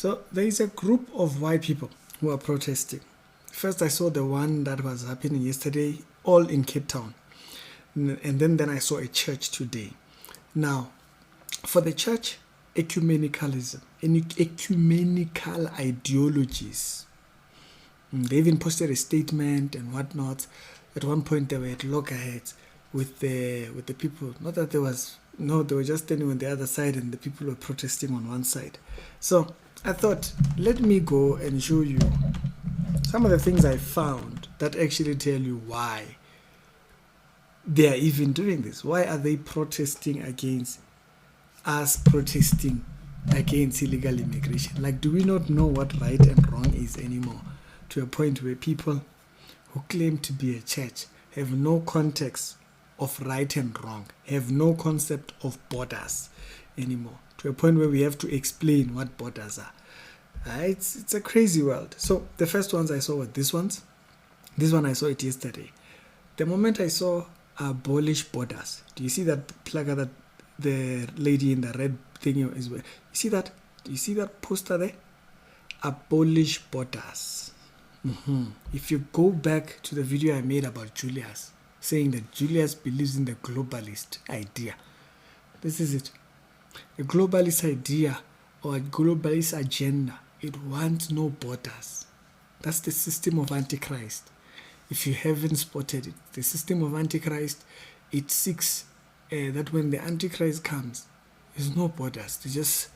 So there is a group of white people who are protesting. First I saw the one that was happening yesterday, all in Cape Town. And then I saw a church today. Now, for the church, ecumenicalism, ecumenical ideologies. They even posted a statement and whatnot. At one point they were at loggerheads with the people. Not that there was, no, they were just standing on the other side and the people were protesting on one side. So I thought, let me go and show you some of the things I found that actually tell you why they are even doing this. Why are they protesting against us protesting against illegal immigration? Like, do we not know what right and wrong is anymore? To a point where people who claim to be a church have no context of right and wrong, have no concept of borders anymore. To a point where we have to explain what borders are. It's a crazy world. So the first ones I saw were these ones. This one I saw it yesterday. The moment I saw abolish borders, do you see that placard that the lady in the red thing is wearing? You see that? Do you see that poster there? Abolish borders. If you go back to the video I made about Julius, saying that Julius believes in the globalist idea, this is it. A globalist idea or a globalist agenda, it wants no borders. That's the system of Antichrist. If you haven't spotted it, the system of Antichrist, it seeks that when the Antichrist comes, there's no borders. There's just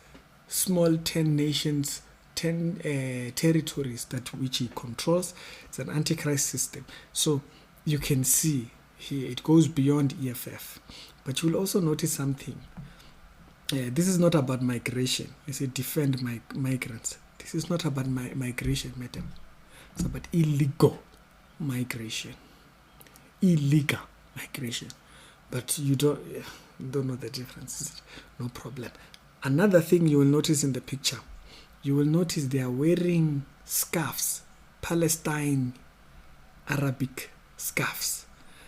small 10 nations, 10 territories that which he controls. It's an Antichrist system. So you can see here it goes beyond EFF. But you will also notice something. This is not about migration. I say defend migrants. This is not about migration, madam. It's about illegal migration. Illegal migration. But you don't know the difference. No problem. Another thing you will notice in the picture, you will notice they are wearing scarves, Palestine Arabic scarves.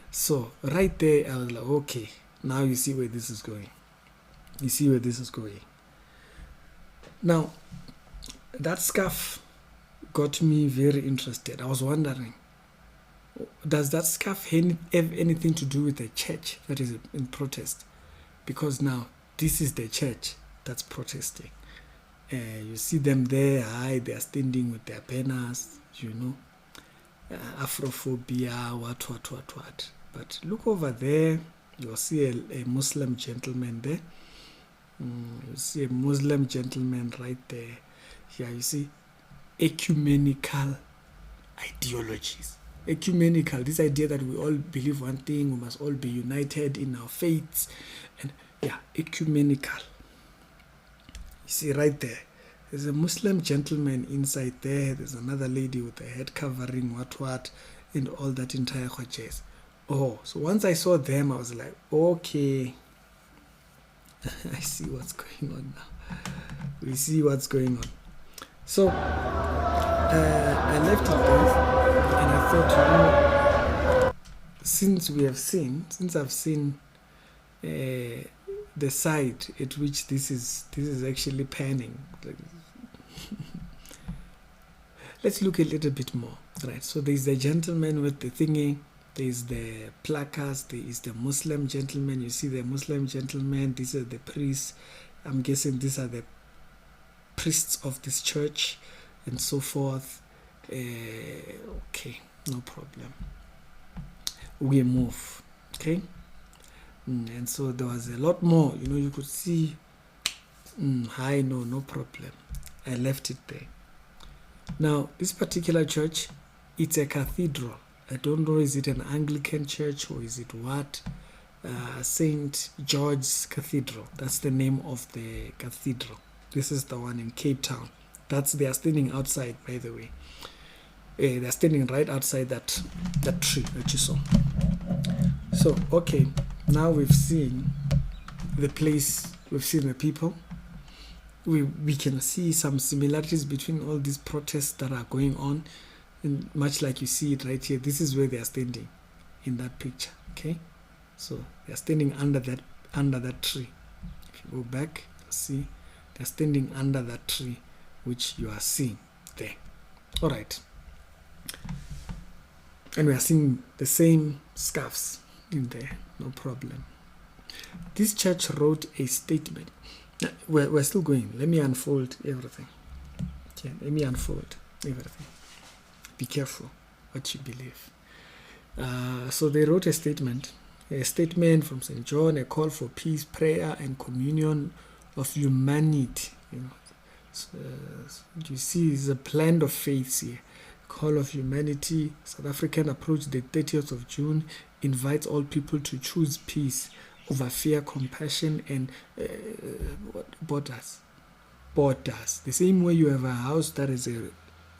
So right there, I was like, okay, now you see where this is going. You see where this is going. Now, that scarf got me very interested. I was wondering, does that scarf have anything to do with the church that is in protest? Because now, this is the church that's protesting. You see them there, they are standing with their banners, Afrophobia, what. But look over there, you'll see a Muslim gentleman there. You see a Muslim gentleman right there. Here you see ecumenical ideologies. Ecumenical, this idea that we all believe one thing, we must all be united in our faiths. And ecumenical. You see right there, there's a Muslim gentleman inside there. There's another lady with a head covering, what, and all that entire jazz. Oh, so once I saw them, I was like, okay, I see what's going on now. We see what's going on. So I left it there, and I thought, since I've seen the side at which this is actually panning. Let's look a little bit more, right? So there's the gentleman with the thingy, there's the placards, there is the Muslim gentleman. You see the Muslim gentleman, these are the priests. I'm guessing these are the priests of this church and so forth. Okay, no problem. We move, okay? And so there was a lot more, you could see. No problem. I left it there. Now, this particular church, it's a cathedral. I don't know, is it an Anglican church or is it what? St. George's Cathedral. That's the name of the cathedral. This is the one in Cape Town. They are standing outside, by the way. They're standing right outside that tree that you saw. So, okay, now we've seen the place, we've seen the people. We can see some similarities between all these protests that are going on, and much like you see it right here. This is where they are standing in that picture. Okay, so they are standing under that tree. If you go back, see they're standing under that tree which you are seeing there. All right. And we are seeing the same scarves in there, no problem. This church wrote a statement. We're still going. Let me unfold everything. Okay, let me unfold everything. Be careful what you believe. So they wrote a statement from St. John, a call for peace, prayer, and communion of humanity. You see, it's a blend of faiths here. Call of humanity. South African approach, the 30th of June, invites all people to choose peace over fear, compassion, and borders. The same way you have a house that is a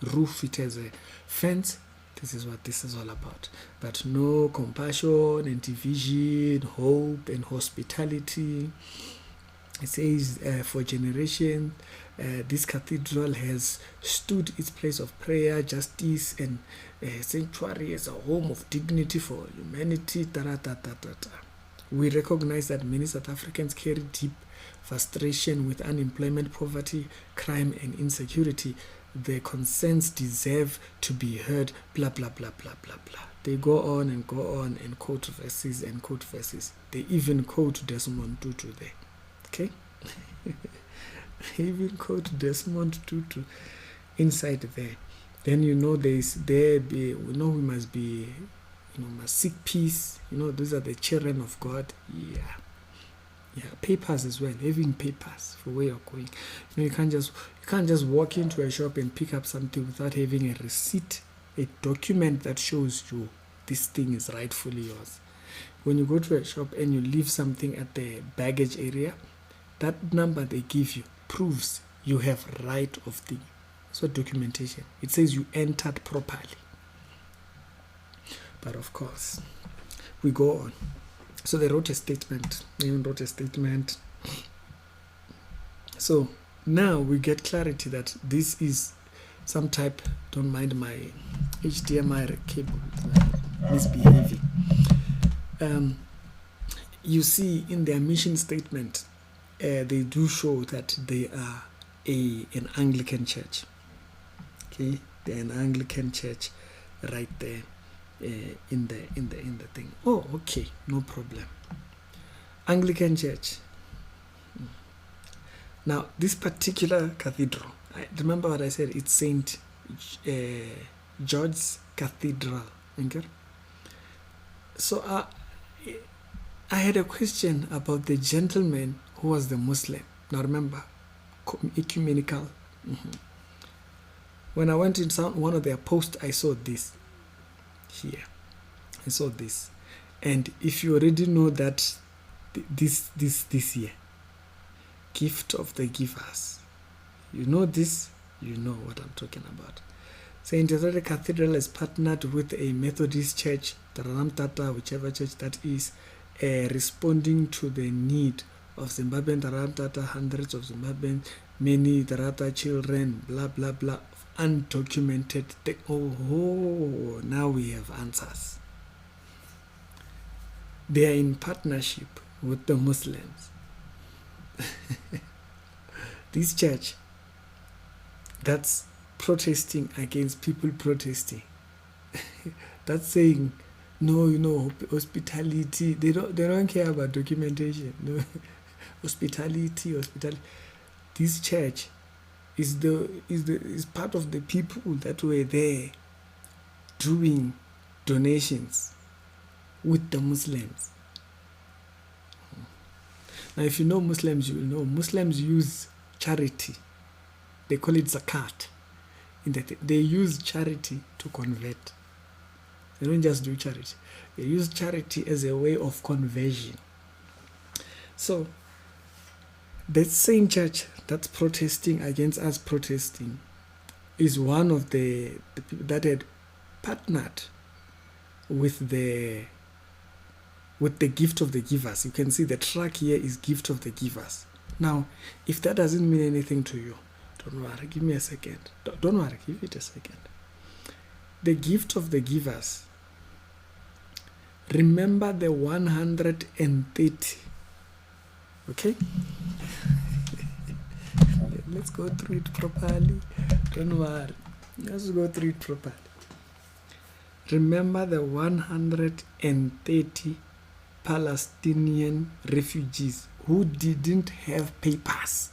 roof, it has a fence. This is what this is all about. But no compassion and division, hope and hospitality. It says, for generations, this cathedral has stood its place of prayer, justice, and sanctuary as a home of dignity for humanity. We recognize that many South Africans carry deep frustration with unemployment, poverty, crime, and insecurity. Their concerns deserve to be heard, blah, blah, blah, blah, blah, blah. They go on and quote verses and quote verses. They even quote Desmond Tutu there. Okay? They even quote Desmond Tutu inside there. Then we we must be, must seek peace. Those are the children of God. Yeah, papers as well. Having papers for where you're going. You can't just walk into a shop and pick up something without having a receipt, a document that shows you this thing is rightfully yours. When you go to a shop and you leave something at the baggage area, that number they give you proves you have right of thing. So documentation. It says you entered properly. But of course, we go on. So they wrote a statement. So now we get clarity that this is some type, don't mind my HDMI cable misbehaving. You see in their mission statement, they do show that they are an Anglican church. Okay, they're an Anglican church right there. In the thing. Oh, okay, no problem. Anglican Church. Now, this particular cathedral, remember what I said? It's Saint George's Cathedral. Okay. So I had a question about the gentleman who was the Muslim. Now remember, ecumenical. When I went in one of their posts, I saw this. Here I saw this, and if you already know that this year, gift of the givers, you know this, you know what I'm talking about. Saint George's Cathedral is partnered with a Methodist church, Tata, whichever church that is, responding to the need of Zimbabwean Tata, hundreds of Zimbabwean, many Tarata children, blah blah blah, undocumented. Now we have answers. They are in partnership with the Muslims. This church that's protesting against people protesting. That's saying no, hospitality. They don't care about documentation. No, hospitality. This church is part of the people that were there doing donations with the Muslims. Now, if you know Muslims, you will know Muslims use charity. They call it zakat. They use charity to convert. They don't just do charity. They use charity as a way of conversion. So, that same church that's protesting against us protesting is one of the people that had partnered with the gift of the givers. You can see the track here is gift of the givers. Now, if that doesn't mean anything to you, don't worry, give me a second. Don't worry, give it a second. The gift of the givers. Remember the 130. Okay? Let's go through it properly. Don't worry. Let's go through it properly. Remember the 130 Palestinian refugees who didn't have papers.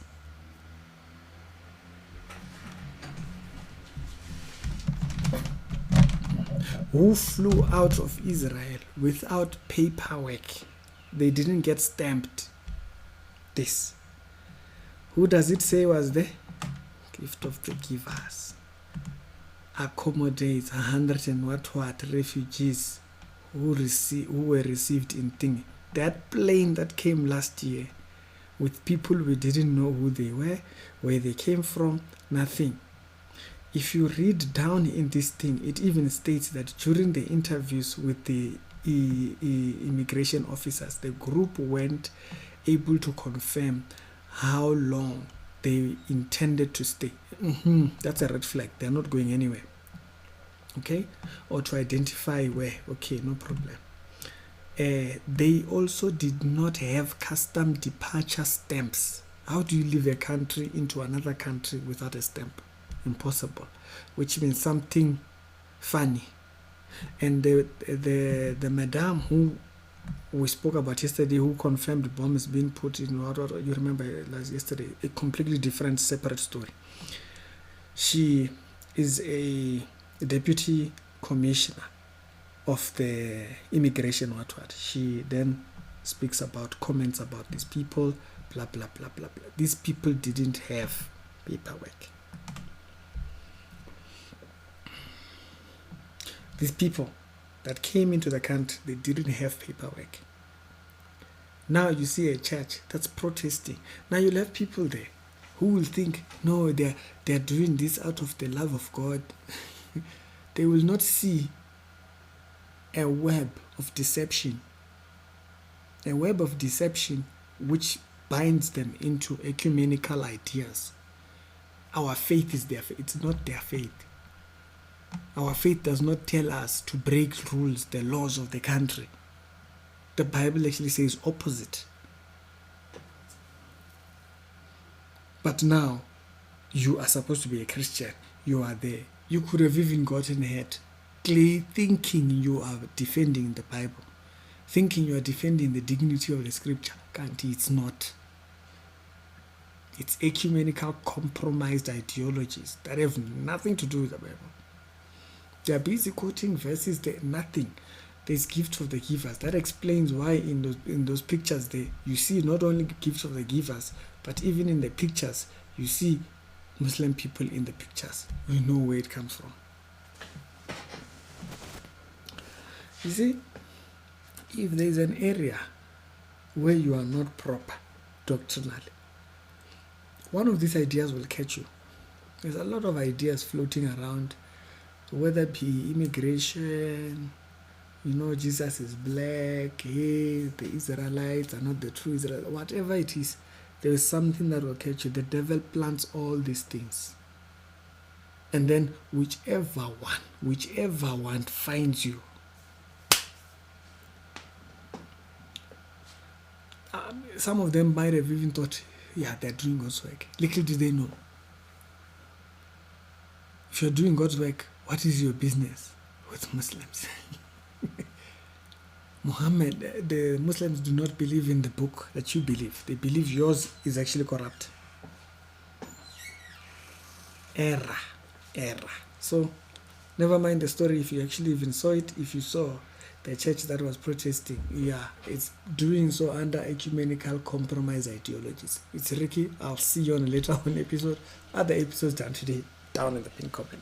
Who flew out of Israel without paperwork. They didn't get stamped. This. Who does it say was the gift of the givers? Accommodates 100 and what refugees who were received in thing. That plane that came last year with people we didn't know who they were, where they came from, nothing. If you read down in this thing, it even states that during the interviews with the immigration officers, the group weren't able to confirm how long they intended to stay. That's a red flag. They're not going anywhere. Okay? Or to identify where. Okay, no problem. They also did not have custom departure stamps. How do you leave a country into another country without a stamp? Impossible. Which means something funny. And the madam who we spoke about yesterday, who confirmed the bomb is being put in, you remember yesterday, a completely different, separate story. She is a deputy commissioner of the immigration, She then speaks about, comments about these people, blah, blah, blah, blah, blah. These people didn't have paperwork. These people that came into the country, they didn't have paperwork. Now you see a church that's protesting. Now you'll have people there who will think, no, they're doing this out of the love of God. They will not see a web of deception. A web of deception which binds them into ecumenical ideas. Our faith is their faith. It's not their faith. Our faith does not tell us to break rules, the laws of the country. The Bible actually says opposite. But now, you are supposed to be a Christian. You are there. You could have even gotten hurt, thinking you are defending the Bible, thinking you are defending the dignity of the scripture. It's not. It's ecumenical, compromised ideologies that have nothing to do with the Bible. They are busy quoting verses that nothing. There's gift of the givers. That explains why in those pictures there you see not only gift of the givers, but even in the pictures you see Muslim people in the pictures. You know where it comes from. You see, if there's an area where you are not proper doctrinally, one of these ideas will catch you. There's a lot of ideas floating around, whether it be immigration, Jesus is black, hey, the Israelites are not the true Israelites, whatever it is, there is something that will catch you. The devil plants all these things. And then whichever one finds you, some of them might have even thought, yeah, they're doing God's work. Little do they know. If you're doing God's work, what is your business with Muslims? Muhammad, the Muslims do not believe in the book that you believe. They believe yours is actually corrupt. Error. So, never mind the story if you actually even saw it. If you saw the church that was protesting, it's doing so under ecumenical compromise ideologies. It's Ricky. I'll see you on a later on episode. Other episodes done today, down in the pin comments.